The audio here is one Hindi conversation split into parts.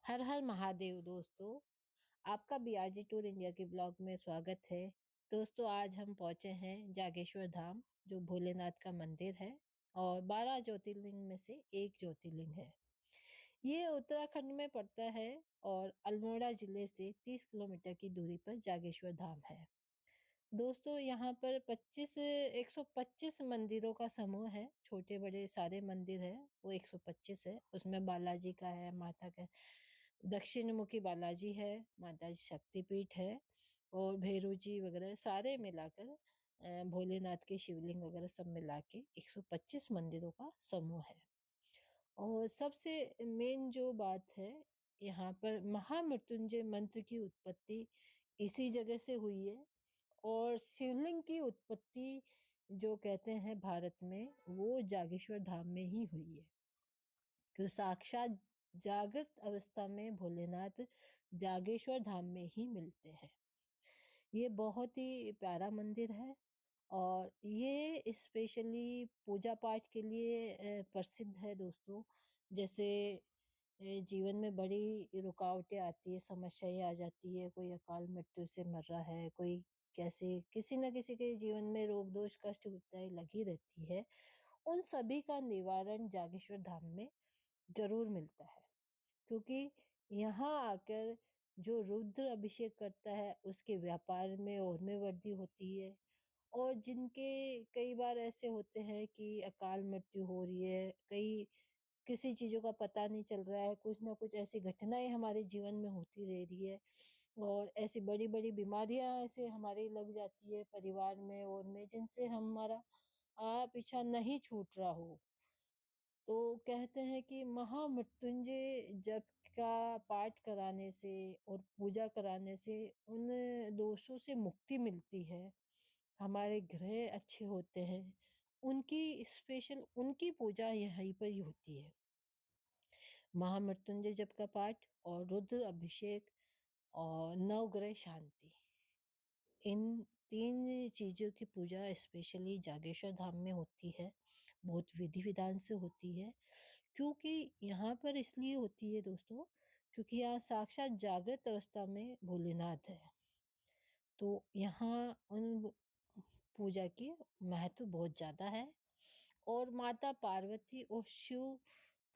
हर हर महादेव दोस्तों। आपका बीआरजी टूर इंडिया के ब्लॉग में स्वागत है। दोस्तों, आज हम पहुंचे हैं जागेश्वर धाम, जो भोलेनाथ का मंदिर है और 12 ज्योतिर्लिंग में से एक ज्योतिर्लिंग है। ये उत्तराखंड में पड़ता है और अल्मोड़ा जिले से 30 किलोमीटर की दूरी पर जागेश्वर धाम है। दोस्तों, यहाँ पर 125 मंदिरों का समूह है। छोटे बड़े सारे मंदिर है, वो 125 है। उसमें बालाजी का है, माता का, दक्षिण मुखी बालाजी है, माता जी शक्तिपीठ है और भैरू जी वगैरह सारे मिलाकर भोलेनाथ के शिवलिंग वगैरह सब मिला के 125 मंदिरों का समूह है। और सबसे मेन जो बात है, यहाँ पर महामृत्युंजय मंत्र की उत्पत्ति इसी जगह से हुई है। और शिवलिंग की उत्पत्ति जो कहते हैं भारत में, वो जागेश्वर धाम में ही हुई है। कि साक्षात जागृत अवस्था में भोलेनाथ जागेश्वर धाम में ही मिलते हैं। ये बहुत ही प्यारा मंदिर है और ये स्पेशली पूजा पाठ के लिए प्रसिद्ध है दोस्तों। जैसे जीवन में बड़ी रुकावटें आती है, समस्याएं आ जाती है, कोई अकाल मृत्यु से मर रहा है, कोई कैसे किसी न किसी के जीवन में रोग दोष कष्ट विपदाएं लगी रहती है, उन सभी का निवारण जागेश्वर धाम में जरूर मिलता है। क्योंकि यहाँ आकर जो रुद्र अभिषेक करता है, उसके व्यापार में और में वृद्धि होती है। और जिनके कई बार ऐसे होते हैं कि अकाल मृत्यु हो रही है, कई किसी चीजों का पता नहीं चल रहा है, कुछ ना कुछ ऐसी घटनाएं हमारे जीवन में होती रह रही है और ऐसी बड़ी बड़ी बीमारियां ऐसे हमारे लग जाती है परिवार में और में, जिनसे हमारा पीछा नहीं छूट रहा हो। तो कहते हैं कि महामृत्युंजय जप का पाठ कराने से और पूजा कराने से उन दोषों से मुक्ति मिलती है, हमारे ग्रह अच्छे होते हैं। उनकी स्पेशल उनकी पूजा यहीं पर ही होती है। महामृत्युंजय जप का पाठ और रुद्र अभिषेक और नवग्रह शांति, इन तीन चीजों की पूजा स्पेशली जागेश्वर धाम में होती है। बहुत विधि विधान से होती है। क्योंकि यहाँ पर इसलिए होती है दोस्तों, क्योंकि यहाँ साक्षात जागृत अवस्था में भोलेनाथ है। तो यहाँ उन पूजा की महत्व बहुत ज्यादा है। और माता पार्वती और शिव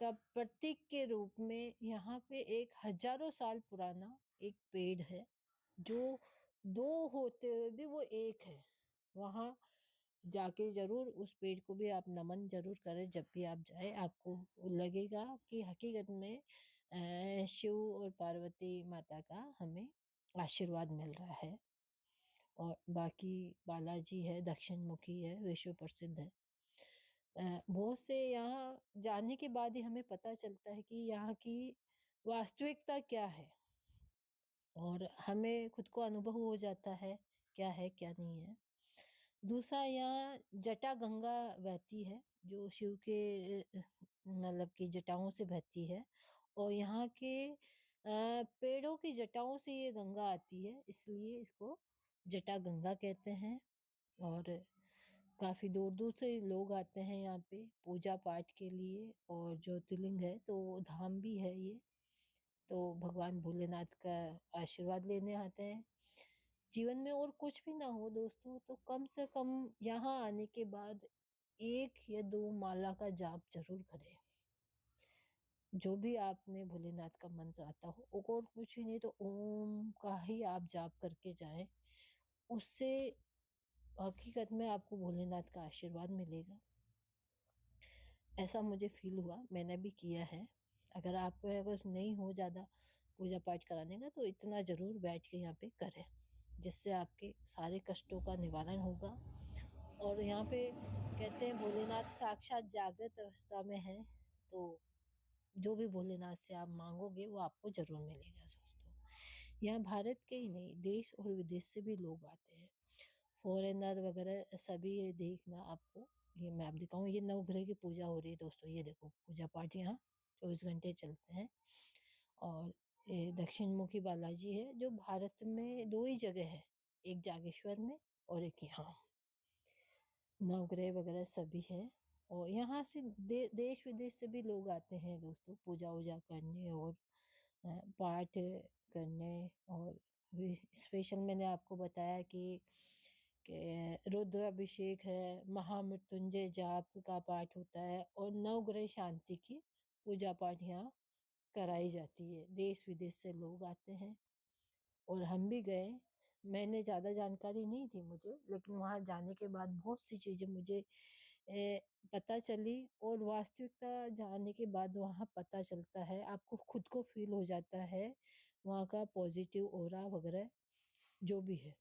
का प्रतीक के रूप में यहाँ पे एक हजारों साल पुराना एक पेड़ है, जो दो होते हुए भी वो एक है। वहां जाके जरूर उस पेड़ को भी आप नमन जरूर करें। जब भी आप जाए, आपको लगेगा कि हकीकत में शिव और पार्वती माता का हमें आशीर्वाद मिल रहा है। और बाकी बालाजी है, दक्षिण मुखी है, विश्व प्रसिद्ध है। बहुत से यहाँ जाने के बाद ही हमें पता चलता है कि यहाँ की वास्तविकता क्या है और हमें खुद को अनुभव हो जाता है क्या नहीं है। दूसरा, यहाँ जटा गंगा बहती है, जो शिव के मतलब की जटाओं से बहती है। और यहाँ के पेड़ों की जटाओं से ये गंगा आती है, इसलिए इसको जटा गंगा कहते हैं। और काफी दूर दूर से लोग आते हैं यहाँ पे पूजा पाठ के लिए। और ज्योतिर्लिंग है तो धाम भी है ये, तो भगवान भोलेनाथ का आशीर्वाद लेने आते हैं। जीवन में और कुछ भी ना हो दोस्तों, तो कम से कम यहाँ आने के बाद एक या दो माला का जाप जरूर करें। जो भी आपने भोलेनाथ का मंत्र आता हो, और कुछ ही नहीं तो ओम का ही आप जाप करके जाएं। उससे हकीकत में आपको भोलेनाथ का आशीर्वाद मिलेगा। ऐसा मुझे फील हुआ, मैंने भी किया है। अगर आपको अगर नहीं हो ज्यादा पूजा पाठ कराने का, तो इतना जरूर बैठ के यहाँ पे करें, जिससे आपके सारे कष्टों का निवारण होगा। और यहाँ पे कहते हैं भोलेनाथ साक्षात जागृत अवस्था में है, तो जो भी भोलेनाथ से आप मांगोगे वो आपको जरूर मिलेगा दोस्तों। यहाँ भारत के ही नहीं, देश और विदेश से भी लोग आते हैं, फॉरेनर वगैरह सभी। ये देखना आपको, ये मैं आप दिखाऊं, ये नवग्रह की पूजा हो रही है दोस्तों। ये देखो पूजा पाठ यहाँ 24 घंटे चलते हैं। और ये दक्षिण मुखी बालाजी है, जो भारत में दो ही जगह है, एक जागेश्वर में और एक यहाँ। नवग्रह वगैरह सभी है। और यहाँ से देश विदेश से भी लोग आते हैं दोस्तों पूजा वूजा करने और पाठ करने और स्पेशल मैंने आपको बताया कि रुद्र अभिषेक है, महामृत्युंजय जाप का पाठ होता है और नवग्रह शांति की पूजा पाठ यहाँ कराई जाती है। देश विदेश से लोग आते हैं और हम भी गए। मैंने ज़्यादा जानकारी नहीं थी मुझे, लेकिन वहाँ जाने के बाद बहुत सी चीज़ें मुझे पता चली और वास्तविकता जानने के बाद वहाँ पता चलता है, आपको खुद को फील हो जाता है वहाँ का पॉजिटिव ऑरा वगैरह जो भी है।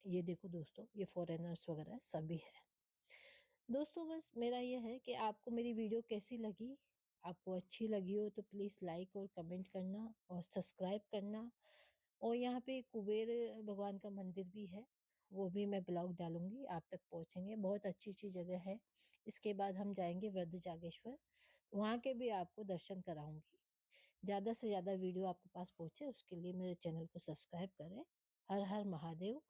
ये देखो दोस्तों, ये फॉरेनर्स वगैरह सभी है। दोस्तों बस मेरा ये है कि आपको मेरी वीडियो कैसी लगी? आपको अच्छी लगी हो तो प्लीज़ लाइक और कमेंट करना और सब्सक्राइब करना। और यहाँ पे कुबेर भगवान का मंदिर भी है, वो भी मैं ब्लॉग डालूँगी, आप तक पहुँचेंगे। बहुत अच्छी-अच्छी जगह है। इसके बाद हम जाएँगे वृद्ध जागेश्वर, वहाँ के भी आपको दर्शन कराऊँगी। ज़्यादा से ज़्यादा वीडियो आपके पास पहुँचे उसके लिए मेरे चैनल को सब्सक्राइब करें। हर हर महादेव।